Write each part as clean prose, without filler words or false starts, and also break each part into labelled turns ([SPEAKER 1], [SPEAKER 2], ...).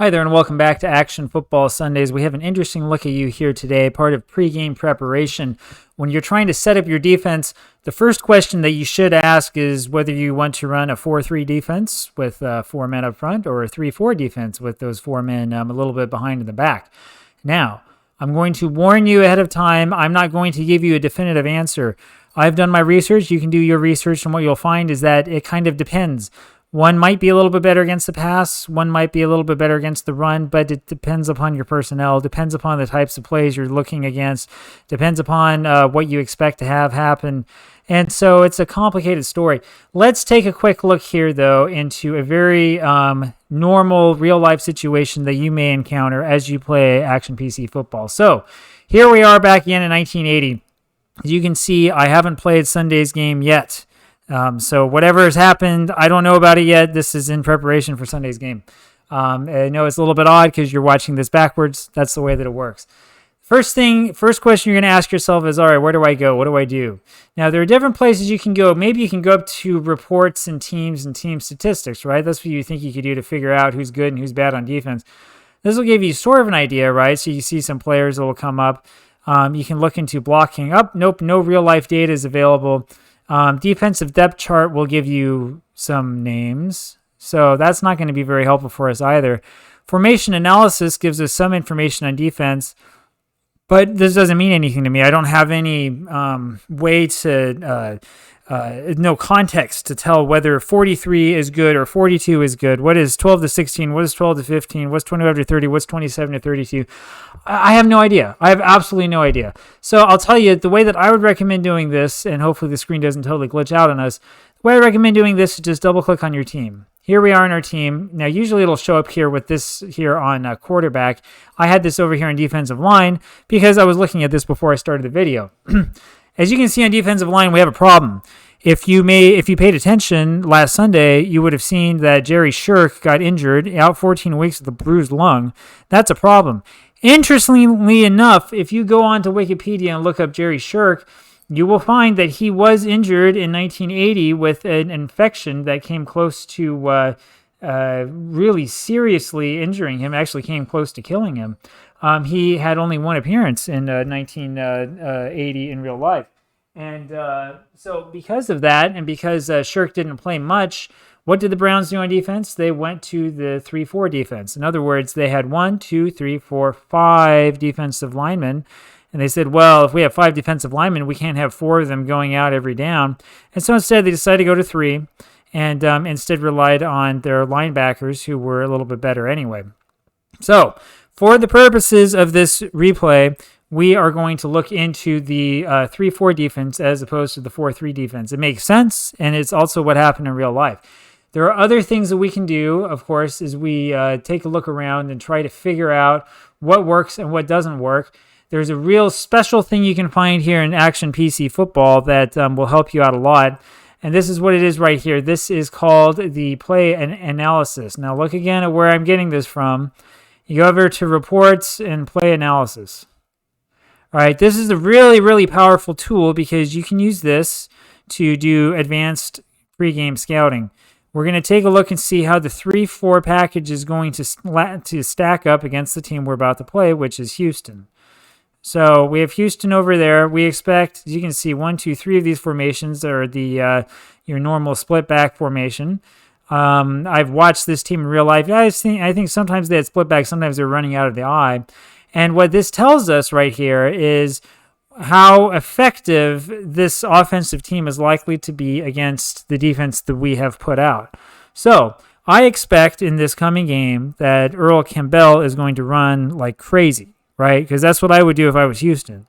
[SPEAKER 1] Hi there, and welcome back to Action Football Sundays. We have an interesting look at you here today, part of pregame preparation. When you're trying to set up your defense, the first question that you should ask is whether you want to run a 4-3 defense with 4 men up front or a 3-4 defense with those 4 men a little bit behind in the back. Now, I'm going to warn you ahead of time. I'm not going to give you a definitive answer. I've done my research. You can do your research, and what you'll find is that it kind of depends. One might be a little bit better against the pass. One might be a little bit better against the run, but it depends upon your personnel, depends upon the types of plays you're looking against, depends upon what you expect to have happen. And so it's a complicated story. Let's take a quick look here, though, into a very normal real-life situation that you may encounter as you play Action PC football. So here we are back again in 1980. As you can see, I haven't played Sunday's game yet. So whatever has happened, I don't know about it yet. This is in preparation for Sunday's game. I know it's a little bit odd because you're watching this backwards. That's the way that it works. First question you're going to ask yourself is, all right, where do I go? What do I do? Now, there are different places you can go. Maybe you can go up to reports and team statistics, right? That's what you think you could do to figure out who's good and who's bad on defense. This will give you sort of an idea, right? So you see some players that will come up. You can look into blocking. Nope, no real-life data is available. Defensive depth chart will give you some names, so that's not going to be very helpful for us either. Formation analysis gives us some information on defense, but this doesn't mean anything to me. I don't have any way to no context to tell whether 43 is good or 42 is good. What is 12 to 16? What is 12 to 15? What's 25 to 30? What's 27 to 32? I have no idea. I have absolutely no idea. So I'll tell you the way that I would recommend doing this, and hopefully the screen doesn't totally glitch out on us. The way I recommend doing this is just double click on your team. Here we are in our team. Now, usually it'll show up here with this here on quarterback. I had this over here on defensive line because I was looking at this before I started the video. As you can see on defensive line, we have a problem. If you paid attention last Sunday, you would have seen that Jerry Shirk got injured, out 14 weeks with a bruised lung. That's a problem. Interestingly enough, if you go on to Wikipedia and look up Jerry Shirk, you will find that he was injured in 1980 with an infection that came close to really seriously injuring him, actually came close to killing him. He had only one appearance in 1980 in real life. And so because of that, and because Shirk didn't play much, what did the Browns do on defense? They went to the 3-4 defense. In other words, they had 5 defensive linemen. And they said, well, if we have 5 defensive linemen, we can't have 4 of them going out every down. And so instead, they decided to go to 3 and instead relied on their linebackers, who were a little bit better anyway. So for the purposes of this replay, we are going to look into the 3-4 defense as opposed to the 4-3 defense. It makes sense, and it's also what happened in real life. There are other things that we can do, of course, as we take a look around and try to figure out what works and what doesn't work. There's a real special thing you can find here in Action PC Football that will help you out a lot. And this is what it is right here. This is called the play analysis. Now look again at where I'm getting this from. You go over to reports and play analysis. All right, this is a really, really powerful tool because you can use this to do advanced pregame scouting. We're going to take a look and see how the 3-4 package is going to stack up against the team we're about to play, which is Houston. So we have Houston over there. We expect, as you can see, 1, 2, 3 of these formations are the your normal split back formation. I've watched this team in real life. I think sometimes they had split back, sometimes they're running out of the eye. And what this tells us right here is how effective this offensive team is likely to be against the defense that we have put out. So I expect in this coming game that Earl Campbell is going to run like crazy, right? Because that's what I would do if I was Houston,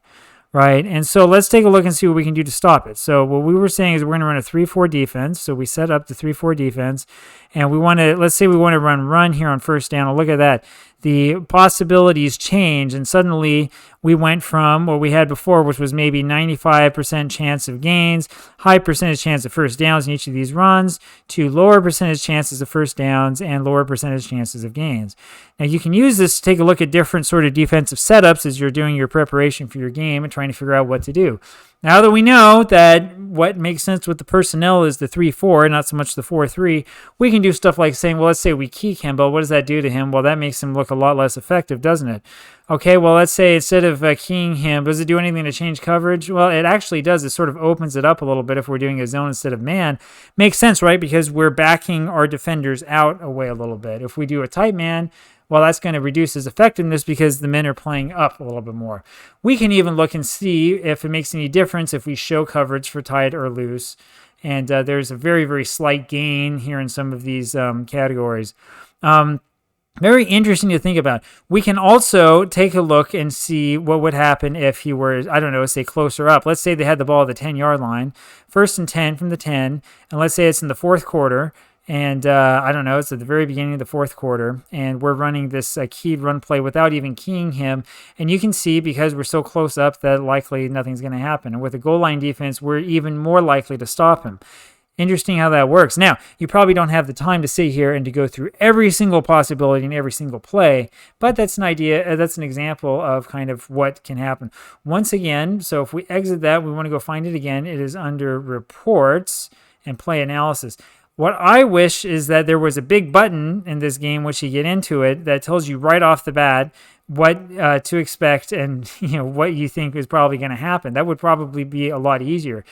[SPEAKER 1] right? And so let's take a look and see what we can do to stop it. So what we were saying is we're going to run a 3-4 defense. So we set up the 3-4 defense, and we want to, let's say we want to run here on first down. Look at that. The possibilities change, and suddenly we went from what we had before, which was maybe 95% chance of gains, high percentage chance of first downs in each of these runs, to lower percentage chances of first downs and lower percentage chances of gains. Now, you can use this to take a look at different sort of defensive setups as you're doing your preparation for your game and trying to figure out what to do. Now that we know that what makes sense with the personnel is the 3-4, not so much the 4-3, we can do stuff like saying, well, let's say we key Campbell. What does that do to him? Well, that makes him look a lot less effective, doesn't it? Okay, well, let's say instead of keying him, does it do anything to change coverage? Well, it actually does. It sort of opens it up a little bit if we're doing a zone instead of man. Makes sense, right? Because we're backing our defenders out away a little bit. If we do a tight man, well, that's going to reduce his effectiveness because the men are playing up a little bit more. We can even look and see if it makes any difference if we show coverage for tight or loose. And there's a very, very slight gain here in some of these categories. Very interesting to think about. We can also take a look and see what would happen if he were, I don't know, say closer up. Let's say they had the ball at the 10-yard line, 1st and 10 from the 10, and let's say it's in the 4th quarter. And I don't know, it's at the very beginning of the 4th quarter, and we're running this keyed run play without even keying him. And you can see, because we're so close up, that likely nothing's going to happen. And with a goal line defense, we're even more likely to stop him. Interesting how that works. Now, you probably don't have the time to sit here and to go through every single possibility in every single play, but that's an idea, that's an example of kind of what can happen. Once again, so if we exit that, we want to go find it again. It is under Reports and Play Analysis. What I wish is that there was a big button in this game once you get into it that tells you right off the bat what to expect and what you think is probably going to happen. That would probably be a lot easier.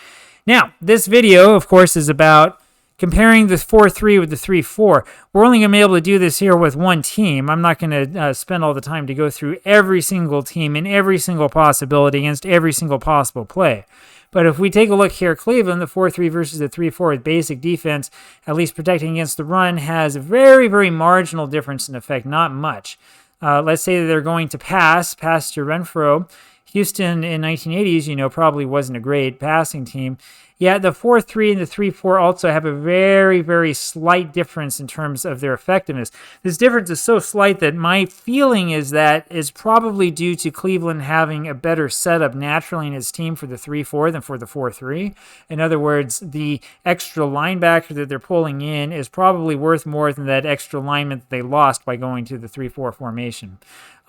[SPEAKER 1] Now, this video, of course, is about comparing the 4-3 with the 3-4. We're only going to be able to do this here with one team. I'm not going to spend all the time to go through every single team and every single possibility against every single possible play. But if we take a look here, Cleveland, the 4-3 versus the 3-4 with basic defense, at least protecting against the run, has a very, very marginal difference in effect, not much. Let's say that they're going to pass to Renfrow. Houston in 1980s, probably wasn't a great passing team. Yeah, the 4-3 and the 3-4 also have a very, very slight difference in terms of their effectiveness. This difference is so slight that my feeling is that is probably due to Cleveland having a better setup naturally in his team for the 3-4 than for the 4-3. In other words, the extra linebacker that they're pulling in is probably worth more than that extra lineman that they lost by going to the 3-4 formation.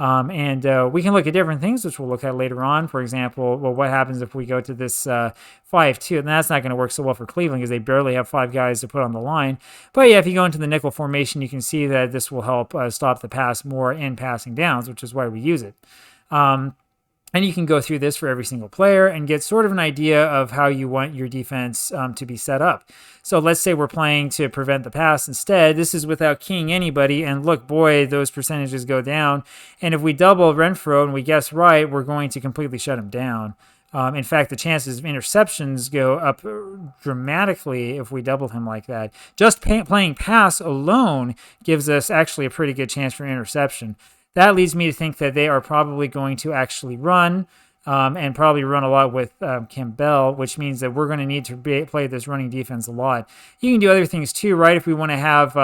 [SPEAKER 1] And we can look at different things, which we'll look at later on. For example, well, what happens if we go to this 5-2? And that's not going to work so well for Cleveland because they barely have 5 guys to put on the line. But yeah, if you go into the nickel formation, you can see that this will help stop the pass more in passing downs, which is why we use it. And you can go through this for every single player and get sort of an idea of how you want your defense to be set up. So let's say we're playing to prevent the pass instead. This is without keying anybody, and look, boy, those percentages go down. And if we double Renfrow and we guess right, we're going to completely shut him down. In fact, the chances of interceptions go up dramatically if we double him like that. Just playing pass alone gives us actually a pretty good chance for interception. That leads me to think that they are probably going to actually run and probably run a lot with Campbell, which means that we're going to need to play this running defense a lot. You can do other things too, right? If we want to have,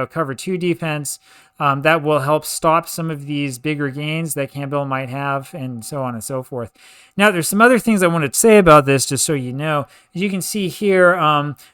[SPEAKER 1] cover 2 defense, that will help stop some of these bigger gains that Campbell might have, and so on and so forth. Now, there's some other things I wanted to say about this, just so you know. As you can see here,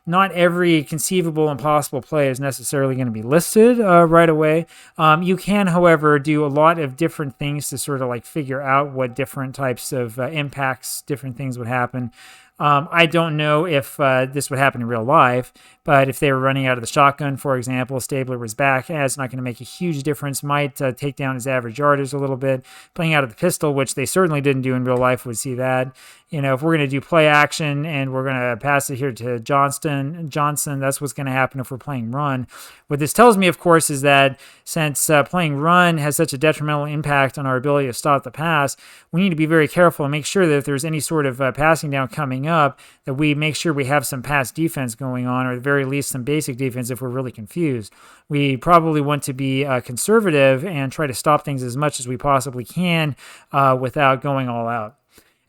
[SPEAKER 1] not every conceivable and possible play is necessarily going to be listed right away. You can, however, do a lot of different things to sort of like figure out what different types of impacts, different things would happen. I don't know if this would happen in real life, but if they were running out of the shotgun, for example, Stabler was back, it's not going to make a huge difference. Might take down his average yardage a little bit. Playing out of the pistol, which they certainly didn't do in real life, would see that. If we're going to do play action and we're going to pass it here to Johnson, that's what's going to happen if we're playing run. What this tells me, of course, is that since playing run has such a detrimental impact on our ability to stop the pass, we need to be very careful and make sure that if there's any sort of passing down coming up, that we make sure we have some pass defense going on, or at the very least some basic defense if we're really confused. We probably want to be conservative and try to stop things as much as we possibly can without going all out.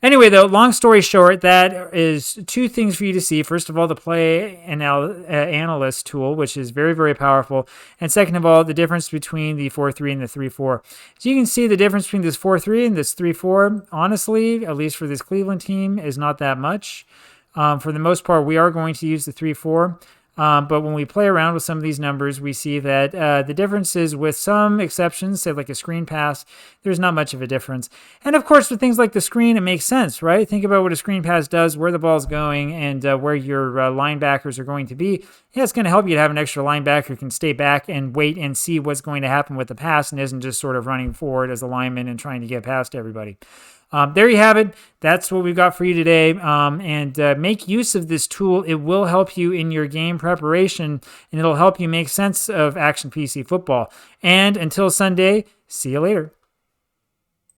[SPEAKER 1] Anyway, though, long story short, that is 2 things for you to see. First of all, the play analyst tool, which is very, very powerful. And second of all, the difference between the 4-3 and the 3-4. So you can see the difference between this 4-3 and this 3-4, honestly, at least for this Cleveland team, is not that much. For the most part, we are going to use the 3-4. But when we play around with some of these numbers, we see that the differences, with some exceptions, say like a screen pass, there's not much of a difference. And of course, with things like the screen, it makes sense, right? Think about what a screen pass does, where the ball's going, and where your linebackers are going to be. Yeah, it's going to help you to have an extra linebacker who can stay back and wait and see what's going to happen with the pass and isn't just sort of running forward as a lineman and trying to get past everybody. There you have it. That's what we've got for you today. And make use of this tool. It will help you in your game preparation, and it'll help you make sense of Action PC Football. And until Sunday, see you later.